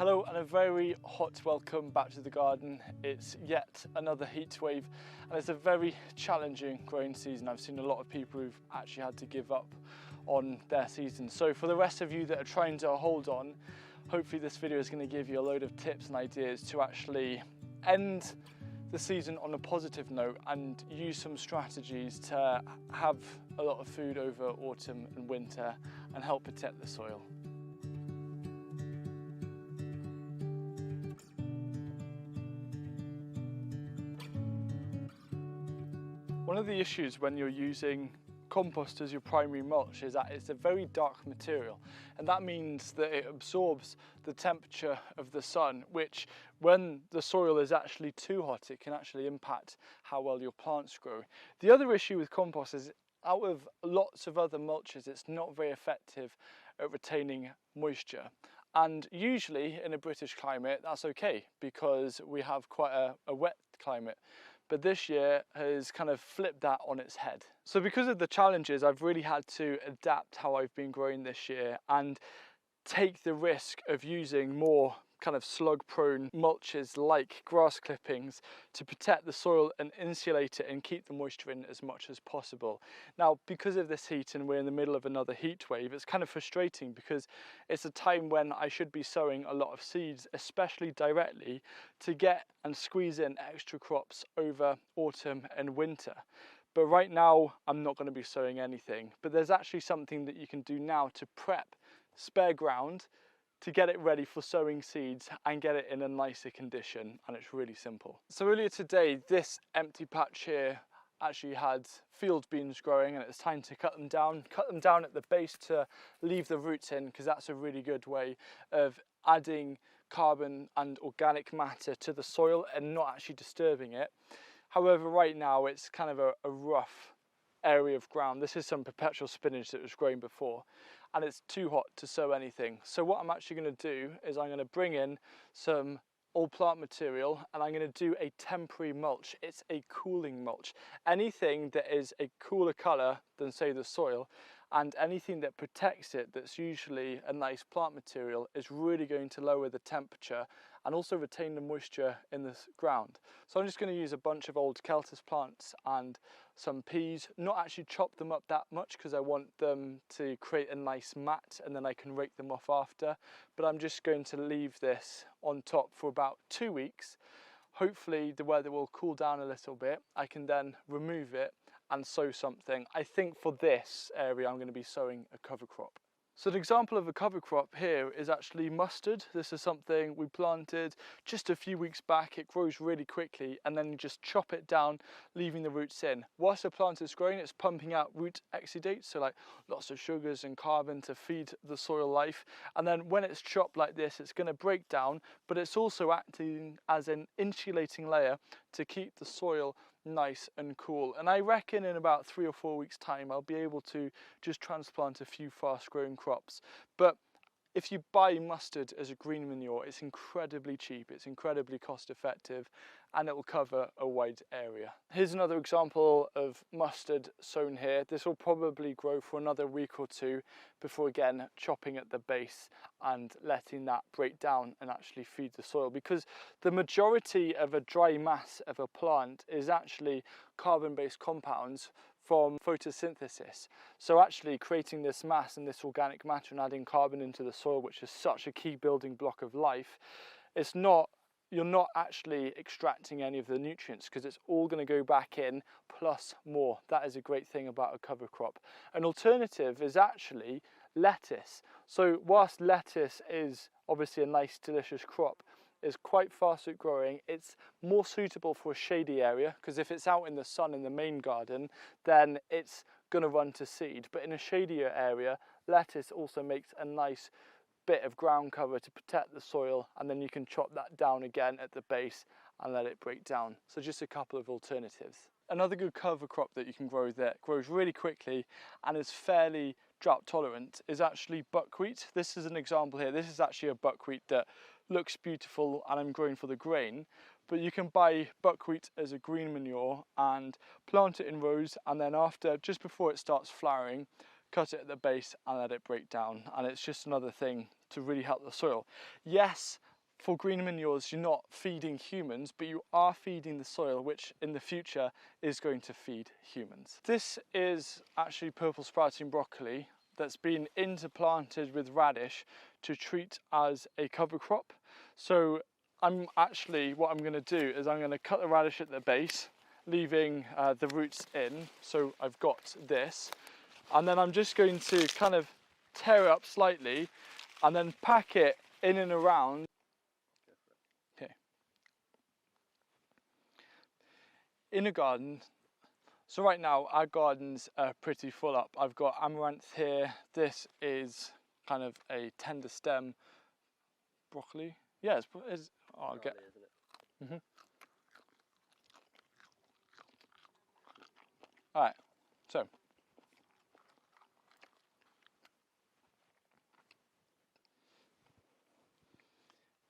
Hello and a very hot welcome back to the garden. It's yet another heat wave and it's a very challenging growing season. I've seen a lot of people who've actually had to give up on their season. So for the rest of you that are trying to hold on, hopefully this video is going to give you a load of tips and ideas to actually end the season on a positive note and use some strategies to have a lot of food over autumn and winter and help protect the soil. One of the issues when you're using compost as your primary mulch is that it's a very dark material, and that means that it absorbs the temperature of the sun, which when the soil is actually too hot, it can actually impact how well your plants grow. The other issue with compost is out of lots of other mulches, it's not very effective at retaining moisture. And usually in a British climate, that's okay because we have quite a wet climate. But this year has kind of flipped that on its head. So because of the challenges, I've really had to adapt how I've been growing this year and take the risk of using more kind of slug prone mulches like grass clippings to protect the soil and insulate it and keep the moisture in as much as possible. Now, because of this heat and we're in the middle of another heat wave, it's kind of frustrating because it's a time when I should be sowing a lot of seeds, especially directly, to get and squeeze in extra crops over autumn and winter. But right now, I'm not going to be sowing anything. But there's actually something that you can do now to prep spare ground to get it ready for sowing seeds and get it in a nicer condition, and it's really simple. So earlier today, this empty patch here actually had field beans growing, and it's time to cut them down at the base to leave the roots in, because that's a really good way of adding carbon and organic matter to the soil and not actually disturbing it. However, right now it's kind of a rough area of ground. This is some perpetual spinach that was growing before, and it's too hot to sow anything. So what I'm actually going to do is I'm going to bring in some old plant material and I'm going to do a temporary mulch. It's a cooling mulch. Anything that is a cooler colour than, say, the soil, and anything that protects it that's usually a nice plant material is really going to lower the temperature and also retain the moisture in the ground. So I'm just going to use a bunch of old Celtis plants and some peas, not actually chop them up that much because I want them to create a nice mat and then I can rake them off after, but I'm just going to leave this on top for about 2 weeks. Hopefully the weather will cool down a little bit. I can then remove it and sow something. I think for this area I'm going to be sowing a cover crop. So an example of a cover crop here is actually mustard. This is something we planted just a few weeks back. It grows really quickly and then you just chop it down, leaving the roots in. Whilst the plant is growing, it's pumping out root exudates, so like lots of sugars and carbon to feed the soil life. And then when it's chopped like this, it's going to break down, but it's also acting as an insulating layer to keep the soil nice and cool. And I reckon in about 3 or 4 weeks time I'll be able to just transplant a few fast growing crops. But if you buy mustard as a green manure, it's incredibly cheap, it's incredibly cost effective, and it will cover a wide area. Here's another example of mustard sown here. This will probably grow for another week or two before again chopping at the base and letting that break down and actually feed the soil, because the majority of a dry mass of a plant is actually carbon-based compounds from photosynthesis. So actually creating this mass and this organic matter and adding carbon into the soil, which is such a key building block of life, you're not actually extracting any of the nutrients because it's all going to go back in plus more. That is a great thing about a cover crop. An alternative is actually lettuce. So whilst lettuce is obviously a nice delicious crop, is quite fast at growing, it's more suitable for a shady area, because if it's out in the sun in the main garden, then it's going to run to seed. But in a shadier area, lettuce also makes a nice bit of ground cover to protect the soil, and then you can chop that down again at the base and let it break down. So just a couple of alternatives. Another good cover crop that you can grow that grows really quickly and is fairly drought tolerant is actually buckwheat. This is an example here. This is actually a buckwheat that looks beautiful and I'm growing for the grain, but you can buy buckwheat as a green manure and plant it in rows, and then after, just before it starts flowering, cut it at the base and let it break down. And it's just another thing to really help the soil. Yes, for green manures, you're not feeding humans, but you are feeding the soil, which in the future is going to feed humans. This is actually purple sprouting broccoli that's been interplanted with radish to treat as a cover crop. So what I'm going to do is I'm going to cut the radish at the base, leaving the roots in. So I've got this, and then I'm just going to kind of tear it up slightly and then pack it in and around. Okay. In a garden, so right now our gardens are pretty full up. I've got amaranth here. This is kind of a tender stem broccoli. Yeah, I'll get. Mm-hmm. All right, so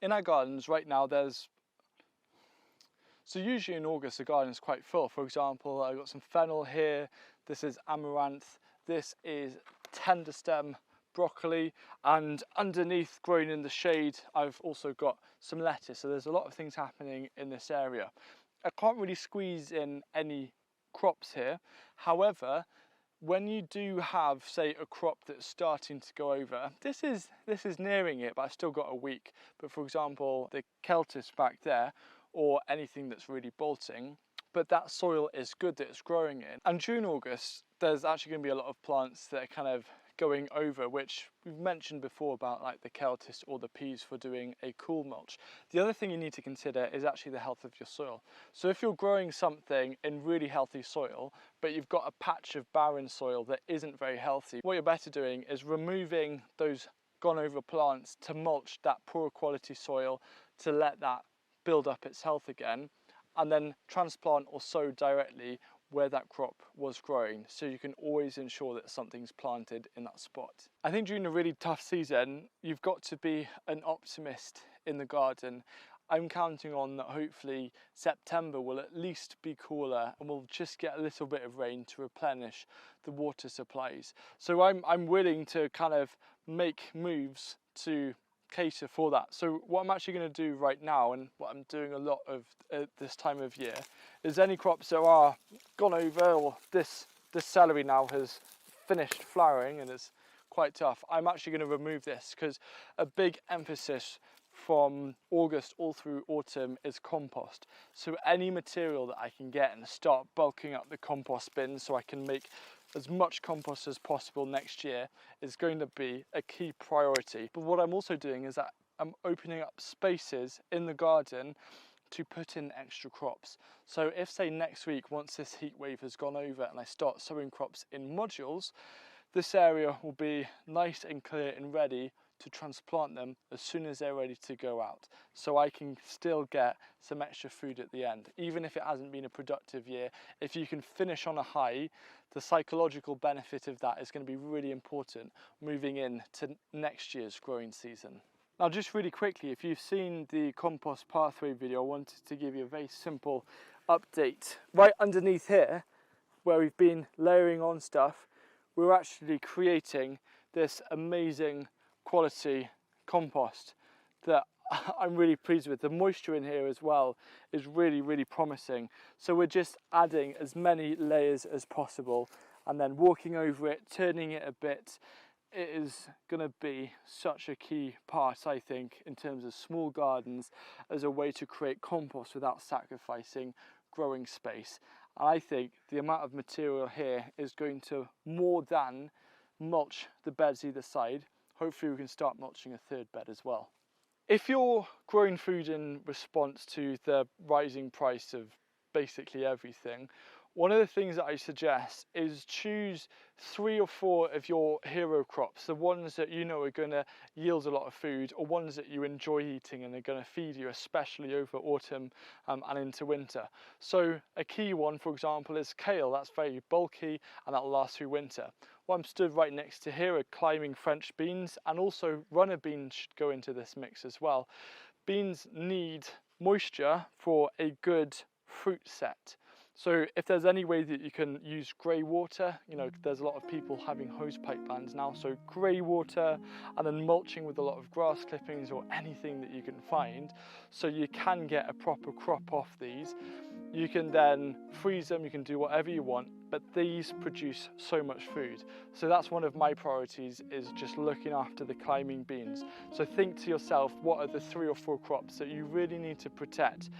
in our gardens right now, so usually in August the garden is quite full. For example, I've got some fennel here. This is amaranth. This is tender stem broccoli, and underneath, growing in the shade, I've also got some lettuce. So there's a lot of things happening in this area. I can't really squeeze in any crops here. However, when you do have, say, a crop that's starting to go over, this is nearing it, but I've still got a week. But for example, the Celtis back there, or anything that's really bolting, but that soil is good that it's growing in. And during August, there's actually going to be a lot of plants that are kind of going over, which we've mentioned before about like the Celtis or the peas for doing a cool mulch. The other thing you need to consider is actually the health of your soil. So if you're growing something in really healthy soil, but you've got a patch of barren soil that isn't very healthy, what you're better doing is removing those gone over plants to mulch that poor quality soil, to let that build up its health again, and then transplant or sow directly where that crop was growing, so you can always ensure that something's planted in that spot. I think during a really tough season, you've got to be an optimist in the garden. I'm counting on that hopefully September will at least be cooler and we'll just get a little bit of rain to replenish the water supplies. So I'm willing to kind of make moves to cater for that. So what I'm actually going to do right now, and what I'm doing a lot of this time of year, is any crops that are gone over, or this celery now has finished flowering and is quite tough, I'm actually going to remove this, because a big emphasis from August all through autumn is compost. So any material that I can get and start bulking up the compost bin so I can make as much compost as possible next year is going to be a key priority. But what I'm also doing is that I'm opening up spaces in the garden to put in extra crops. So if, say, next week, once this heat wave has gone over and I start sowing crops in modules, this area will be nice and clear and ready to transplant them as soon as they're ready to go out, so I can still get some extra food at the end. Even if it hasn't been a productive year, if you can finish on a high, the psychological benefit of that is going to be really important moving into next year's growing season. Now, just really quickly, if you've seen the compost pathway video, I wanted to give you a very simple update. Right underneath here, where we've been layering on stuff, we're actually creating this amazing quality compost that I'm really pleased with. The moisture in here as well is really promising. So we're just adding as many layers as possible and then walking over it, turning it a bit. It is going to be such a key part, I think, in terms of small gardens, as a way to create compost without sacrificing growing space. And I think the amount of material here is going to more than mulch the beds either side. Hopefully we can start mulching a third bed as well. If you're growing food in response to the rising price of basically everything, one of the things that I suggest is choose 3 or 4 of your hero crops, the ones that you know are going to yield a lot of food, or ones that you enjoy eating and are going to feed you, especially over autumn and into winter. So a key one, for example, is kale. That's very bulky and that'll last through winter. What I'm stood right next to here are climbing French beans, and also runner beans should go into this mix as well. Beans need moisture for a good fruit set. So if there's any way that you can use grey water, you know, there's a lot of people having hose pipe bans now, so grey water and then mulching with a lot of grass clippings or anything that you can find, so you can get a proper crop off these. You can then freeze them, you can do whatever you want, but these produce so much food. So that's one of my priorities, is just looking after the climbing beans. So think to yourself, what are the 3 or 4 crops that you really need to protect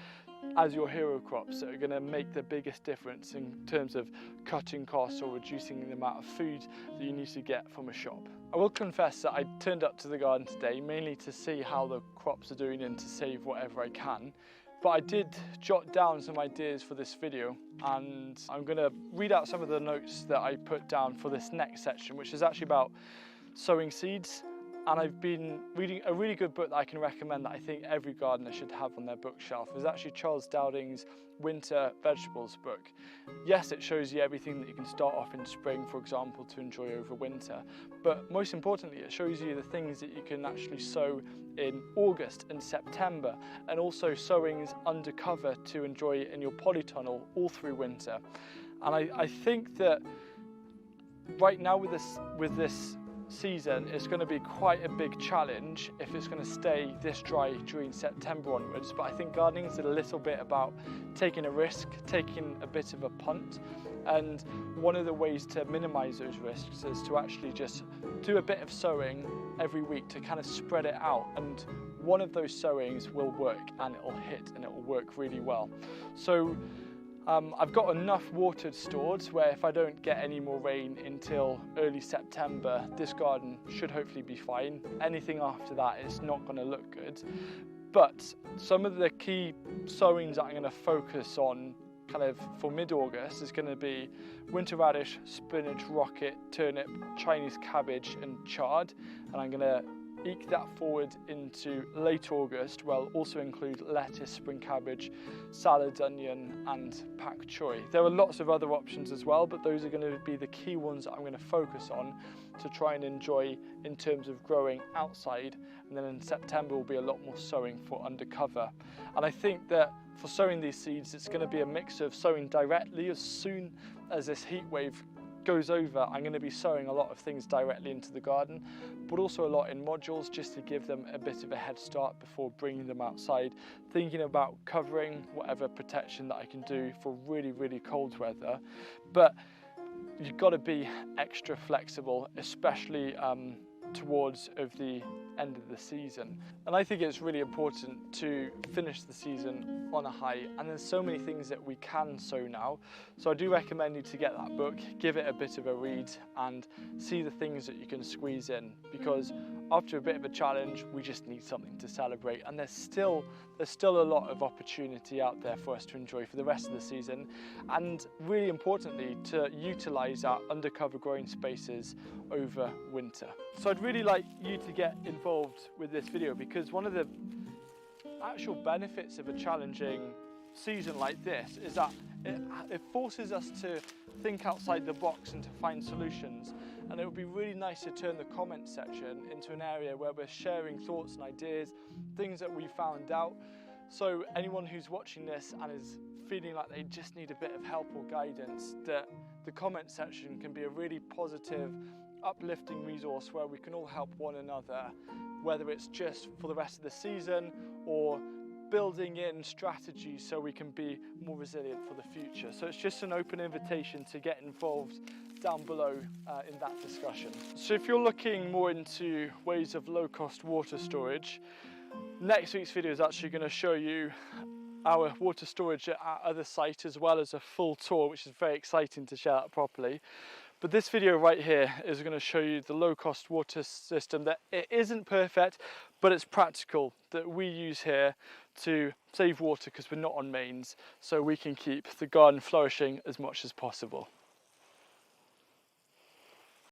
as your hero crops that are going to make the biggest difference in terms of cutting costs or reducing the amount of food that you need to get from a shop. I will confess that I turned up to the garden today mainly to see how the crops are doing and to save whatever I can. But I did jot down some ideas for this video, and I'm going to read out some of the notes that I put down for this next section, which is actually about sowing seeds. And I've been reading a really good book that I can recommend that I think every gardener should have on their bookshelf. It's actually Charles Dowding's Winter Vegetables book. Yes, it shows you everything that you can start off in spring, for example, to enjoy over winter. But most importantly, it shows you the things that you can actually sow in August and September, and also sowings undercover to enjoy in your polytunnel all through winter. And I think that right now with this season, it's going to be quite a big challenge if it's going to stay this dry during September onwards. But I think gardening is a little bit about taking a risk, taking a bit of a punt, and one of the ways to minimize those risks is to actually just do a bit of sowing every week to kind of spread it out, and one of those sowings will work and it'll hit and it will work really well. So I've got enough water stored where if I don't get any more rain until early September, this garden should hopefully be fine. Anything after that is not going to look good. But some of the key sowings that I'm going to focus on kind of for mid-August is going to be winter radish, spinach, rocket, turnip, Chinese cabbage and chard. And I'm going to eke that forward into late August, where I'll also include lettuce, spring cabbage, salads, onion and pak choi. There are lots of other options as well, but those are going to be the key ones that I'm going to focus on to try and enjoy in terms of growing outside. And then in September will be a lot more sowing for undercover. And I think that for sowing these seeds, it's going to be a mix of sowing directly. As soon as this heat wave goes over, I'm going to be sowing a lot of things directly into the garden, but also a lot in modules just to give them a bit of a head start before bringing them outside, thinking about covering whatever protection that I can do for really, really cold weather. But you've got to be extra flexible, especially towards the end of the season. And I think it's really important to finish the season on a high, and there's so many things that we can sow now. So I do recommend you to get that book, give it a bit of a read and see the things that you can squeeze in, because after a bit of a challenge, we just need something to celebrate, and there's still a lot of opportunity out there for us to enjoy for the rest of the season, and really importantly to utilize our undercover growing spaces over winter. So I'd really like you to get involved with this video, because one of the actual benefits of a challenging season like this is that it forces us to think outside the box and to find solutions. And it would be really nice to turn the comment section into an area where we're sharing thoughts and ideas, things that we found out. So anyone who's watching this and is feeling like they just need a bit of help or guidance, that the comment section can be a really positive, uplifting resource where we can all help one another, whether it's just for the rest of the season or building in strategies so we can be more resilient for the future. So it's just an open invitation to get involved down below in that discussion. So if you're looking more into ways of low-cost water storage, next week's video is actually going to show you our water storage at our other site, as well as a full tour, which is very exciting to share that properly. But this video right here is going to show you the low-cost water system that it isn't perfect, but it's practical, that we use here to save water because we're not on mains, so we can keep the garden flourishing as much as possible.